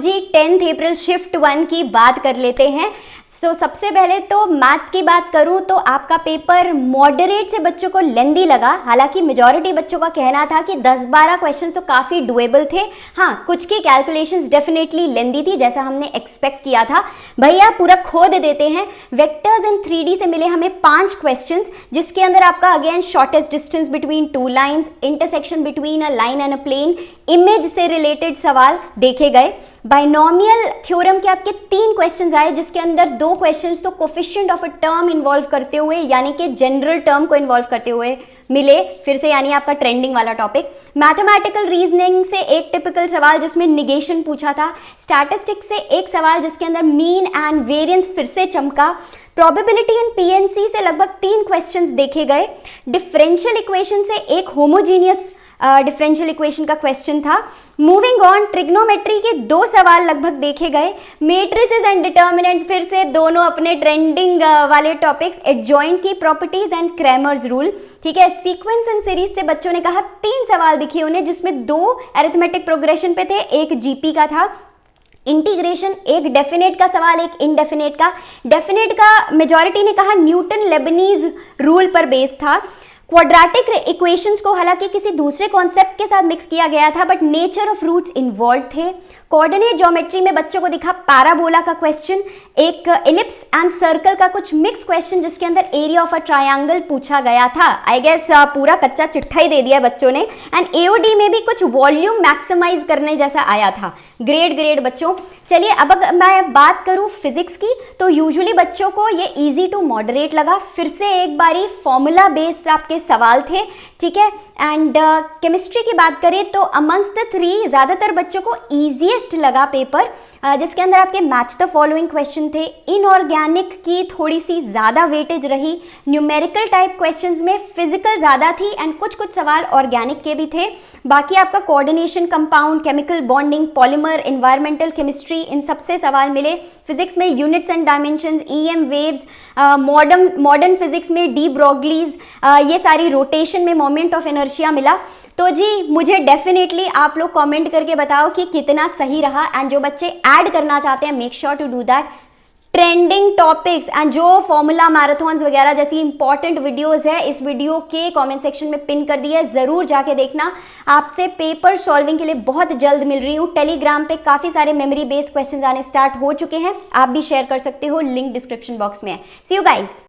जी 10 अप्रैल shift 1 की बात कर लेते हैं। सबसे पहले तो मैथ्स की बात करूं तो आपका पेपर मॉडरेट से बच्चों को लेंदी लगा। हालांकि मेजॉरिटी बच्चों का कहना था कि 10-12 क्वेश्चंस तो काफ़ी डुएबल थे। हाँ, कुछ की कैलकुलेशंस डेफिनेटली लेंदी थी, जैसा हमने एक्सपेक्ट किया था। भैया पूरा खोद देते हैं। वेक्टर्स इन 3D से मिले हमें 5 क्वेश्चंस, जिसके अंदर आपका again shortest distance between 2 lines, intersection between a line and a plane, image से रिलेटेड सवाल देखे गए। बाइनोमियल थ्योरम के आपके 3 क्वेश्चंस आए, जिसके अंदर 2 क्वेश्चंस तो coefficient of a term involve करते हुए, यानी कि जनरल टर्म को इन्वॉल्व करते हुए मिले, फिर से यानी आपका ट्रेंडिंग वाला टॉपिक। मैथमेटिकल रीजनिंग से एक टिपिकल सवाल जिसमें निगेशन पूछा था। स्टैटिस्टिक्स से एक सवाल जिसके अंदर मीन एंड वेरिएंस फिर से चमका। प्रोबेबिलिटी एंड पीएनसी से लगभग 3 क्वेश्चंस देखे गए। डिफरेंशियल इक्वेशन से एक होमोजीनियस डिफरेंशियल इक्वेशन का क्वेश्चन था। मूविंग ऑन, ट्रिग्नोमेट्री के 2 सवाल लगभग देखे गए। मेट्रिसेस एंड डिटर्मिनेंट्स फिर से दोनों अपने ट्रेंडिंग वाले टॉपिक्स। एडजॉइंट की प्रॉपर्टीज एंड क्रैमर्स रूल, ठीक है। सीक्वेंस एंड सीरीज से बच्चों ने कहा 3 सवाल दिखे उन्हें, जिसमें 2 अरिथमेटिक प्रोग्रेशन पे थे, एक जीपी का था। इंटीग्रेशन, एक डेफिनेट का सवाल, एक इनडेफिनेट का। डेफिनेट का मेजॉरिटी ने कहा न्यूटन लेबनीज रूल पर बेस्ड था। क्वाड्रेटिक इक्वेशंस को हालांकि किसी दूसरे कॉन्सेप्ट के साथ मिक्स किया गया था, but nature of roots involve थे। कोऑर्डिनेट ज्योमेट्री में बच्चों को दिखा पैराबोला का क्वेश्चन, एक एलिप्स एंड सर्कल का कुछ मिक्स क्वेश्चन, जिसके अंदर एरिया ऑफ अ ट्रायंगल पूछा गया था। आई गेस पूरा कच्चा चिट्ठा ही दे दिया बच्चों ने। एंड एओडी में भी कुछ वॉल्यूम मैक्सिमाइज करने जैसा आया था। ग्रेड बच्चों। चलिए अब अगर मैं बात करूं फिजिक्स की, तो यूजुअली बच्चों को ये इजी टू मॉडरेट लगा। फिर से एक बारी फॉर्मूला बेस्ड आपके सवाल थे, ठीक है। एंड केमिस्ट्री की बात करें तो अमंग्स द 3 ज़्यादातर बच्चों को ईजीएस्ट लगा पेपर, जिसके अंदर आपके मैच द फॉलोइंग क्वेश्चन थे। इनऑर्गेनिक की थोड़ी सी ज़्यादा वेटेज रही। न्यूमेरिकल टाइप क्वेश्चंस में फिजिकल ज़्यादा थी एंड कुछ सवाल ऑर्गेनिक के भी थे। बाकी आपका coordination, compound, chemical bonding, polymer, environmental chemistry, इन सबसे सवाल मिले। फिजिक्स में units and dimensions, EM waves, modern physics में डी ब्रोगलीज, ये सारी रोटेशन में मोमेंट ऑफ इनर्शिया मिला। तो जी मुझे डेफिनेटली आप लोग कमेंट करके बताओ कि कितना सही रहा। एंड जो बच्चे ऐड करना चाहते हैं, make sure to do that. Trending topics and जो फॉर्मूला मैराथन्स वगैरह जैसी इंपॉर्टेंट वीडियोस है, इस वीडियो के कमेंट सेक्शन में पिन कर दिया है, ज़रूर जाके देखना। आपसे पेपर सॉल्विंग के लिए बहुत जल्द मिल रही हूँ। टेलीग्राम पे काफ़ी सारे मेमोरी बेस्ड क्वेश्चंस आने स्टार्ट हो चुके हैं, आप भी शेयर कर सकते हो, लिंक डिस्क्रिप्शन बॉक्स में है। सी यू गाइस।